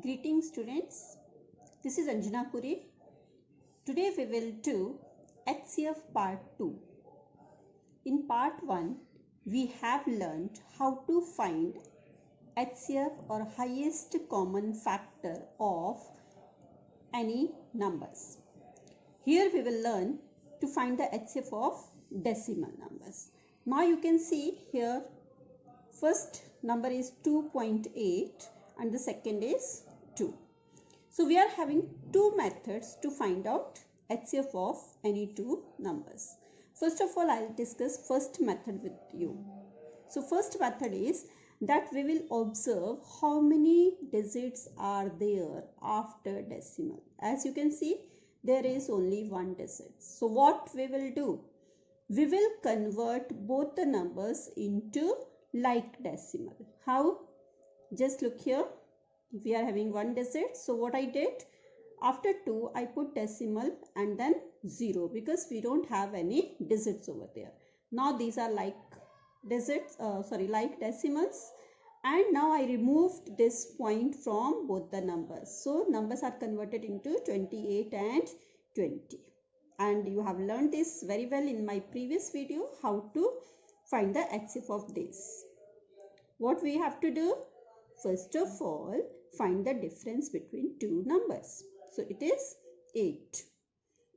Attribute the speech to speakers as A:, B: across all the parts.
A: Greetings students, this is Anjana Puri. Today we will do HCF part 2. In part 1, we have learned how to find HCF or highest common factor of any numbers. Here we will learn to find the HCF of decimal numbers. Now you can see here first number is 2.8 and the second is 2. So we are having two methods to find out HCF of any two numbers. First of all, I will discuss first method with you. So first method is that we will observe how many digits are there after decimal. As you can see, there is only one digit. So what we will do? We will convert both the numbers into like decimal. How? Just look here. We are having one digit. So what I did? After 2, I put decimal and then 0 because we don't have any digits over there. Now these are like digits, like decimals. And now I removed this point from both the numbers. So numbers are converted into 28 and 20. And you have learned this very well in my previous video, how to find the HCF of this. What we have to do? First of all, find the difference between two numbers. So it is 8.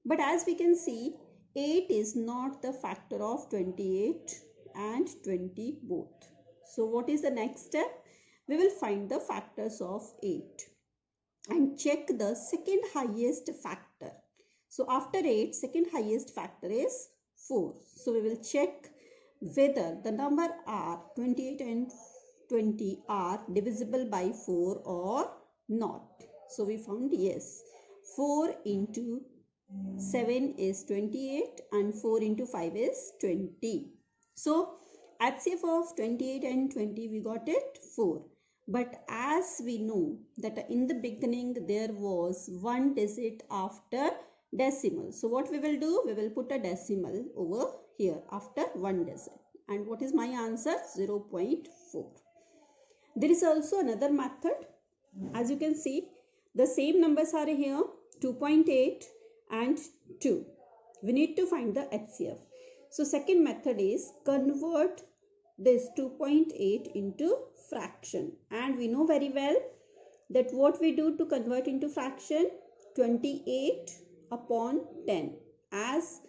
A: But as we can see, 8 is not the factor of 28 and 20 both. So what is the next step? We will find the factors of 8 and check the second highest factor. So after 8, second highest factor is 4. So we will check whether the number are 28 and 20 are divisible by 4 or not. So we found yes. 4 into 7 is 28 and 4 into 5 is 20. So HCF of 28 and 20 we got it 4. But as we know that in the beginning there was one digit after decimal. So what we will do? We will put a decimal over here after one digit. And what is my answer? 0.4. There is also another method. As you can see, the same numbers are here, 2.8 and 2. We need to find the HCF. So second method is convert this 2.8 into fraction. And we know very well that what we do to convert into fraction, 28 upon 10. As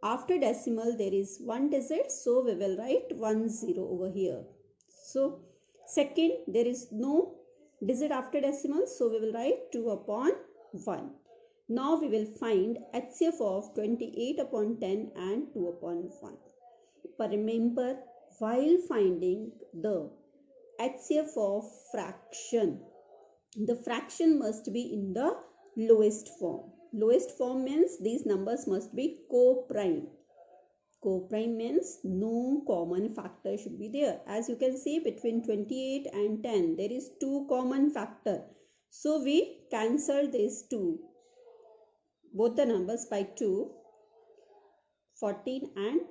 A: after decimal there is one digit, so we will write 10 over here. So second, there is no digit after decimal, so we will write 2 upon 1. Now we will find HCF of 28 upon 10 and 2 upon 1. But remember, while finding the HCF of fraction, the fraction must be in the lowest form. Lowest form means these numbers must be co-prime. Co-prime means no common factor should be there. As you can see, between 28 and 10, there is two common factor. So we cancel these two, both the numbers by 2, 14 and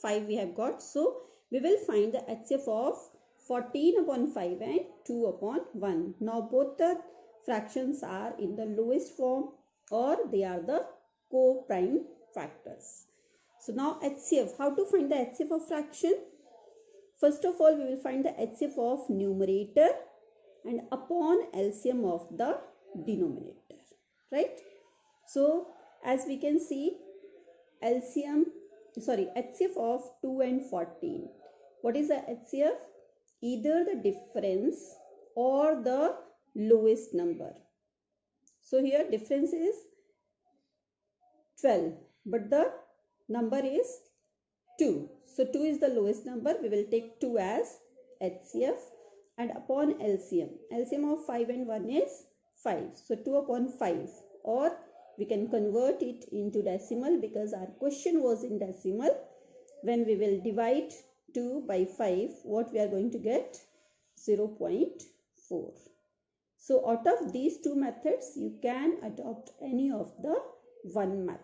A: 5 we have got. So we will find the HCF of 14 upon 5 and 2 upon 1. Now both the fractions are in the lowest form or they are the co-prime factors. So now HCF, how to find the HCF of fraction? First of all, we will find the HCF of numerator and upon LCM of the denominator, right? So as we can see, HCF of 2 and 14. What is the HCF? Either the difference or the lowest number. So here difference is 12, but the number is 2. So 2 is the lowest number. We will take 2 as HCF and upon LCM. LCM of 5 and 1 is 5. So 2 upon 5, or we can convert it into decimal because our question was in decimal. When we will divide 2 by 5, what we are going to get? 0.4. So out of these two methods, you can adopt any of the one method.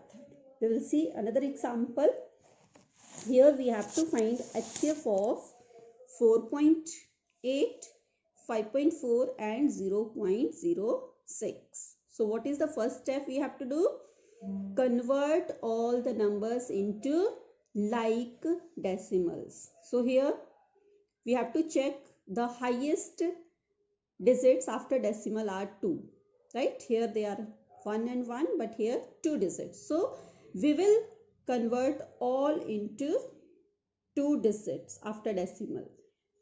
A: We will see another example. Here we have to find HCF of 4.8, 5.4 and 0.06. So what is the first step we have to do? Convert all the numbers into like decimals. So here we have to check the highest digits after decimal are 2, right? Here they are 1 and 1, but here 2 digits. So we will convert all into 2 digits after decimal.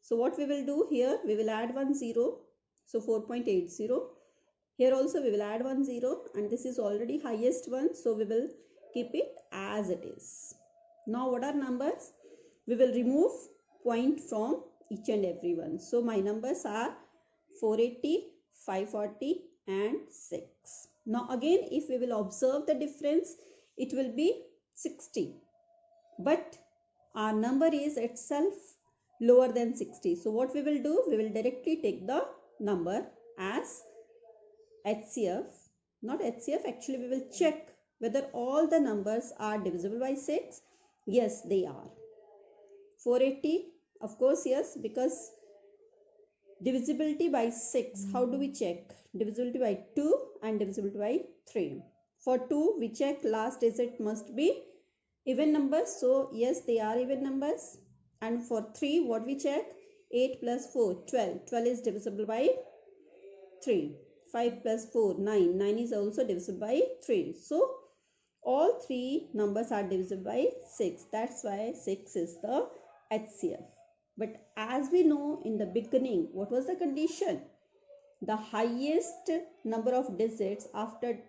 A: So what we will do here, we will add 1 0, so 4.80. Here also we will add 1 0, and this is already highest one, so we will keep it as it is. Now what are numbers? We will remove point from each and every one. So my numbers are 480, 540 and 6. Now again, if we will observe the difference, it will be 60. But our number is itself lower than 60. So what we will do, we will directly take the number as HCF. Not HCF, actually we will check whether all the numbers are divisible by 6. Yes, they are. 480, of course, yes, because divisibility by 6, how do we check? Divisibility by 2 and divisibility by 3. For 2, we check last digit must be even numbers. So, yes, they are even numbers. And for 3, what we check? 8 plus 4, 12. 12 is divisible by 3. 5 plus 4, 9. 9 is also divisible by 3. So, all 3 numbers are divisible by 6. That's why 6 is the HCF. But as we know in the beginning, what was the condition? The highest number of digits after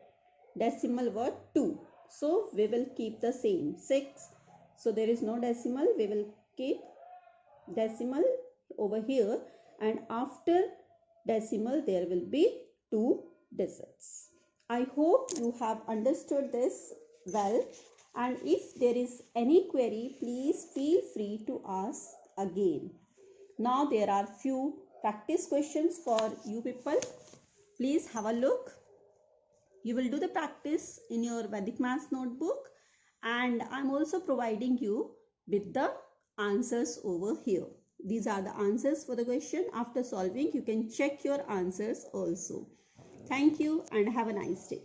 A: decimal were 2. So we will keep the same 6. So there is no decimal. We will keep decimal over here, and after decimal there will be 2 digits. I hope you have understood this well, and if there is any query, please feel free to ask again. Now there are few practice questions for you people. Please have a look. You will do the practice in your Vedic Maths notebook, and I'm also providing you with the answers over here. These are the answers for the question. After solving, you can check your answers also. Thank you and have a nice day.